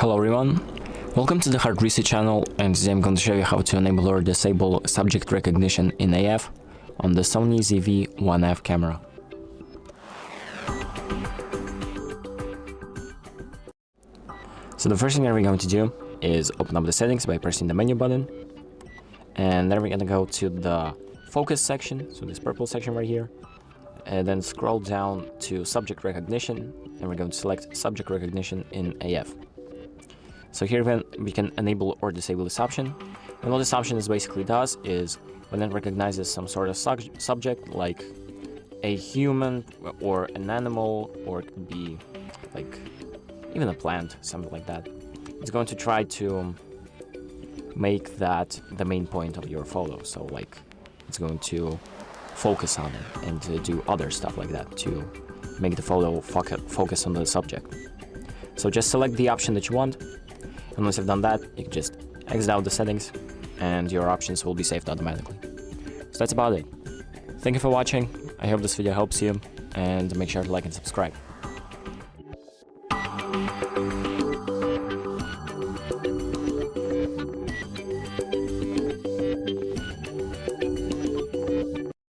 Hello everyone, welcome to the Hard Reset channel, and today I'm going to show you how to enable or disable subject recognition in AF on the SONY ZV-1F camera. So the first thing that we're going to do is open up the settings by pressing the menu button, and then we're going to go to the focus section, so this purple section right here, and then scroll down to subject recognition, and we're going to select subject recognition in AF. So here we can enable or disable this option, and what this option basically does is when it recognizes some sort of subject like a human or an animal, or it could be like even a plant, something like that, it's going to try to make that the main point of your photo. So like it's going to focus on it and to do other stuff like that to make the photo focus on the subject. So just select the option that you want, and once you've done that, you can just exit out the settings and your options will be saved automatically. So that's about it. Thank you for watching, I hope this video helps you, and make sure to like and subscribe.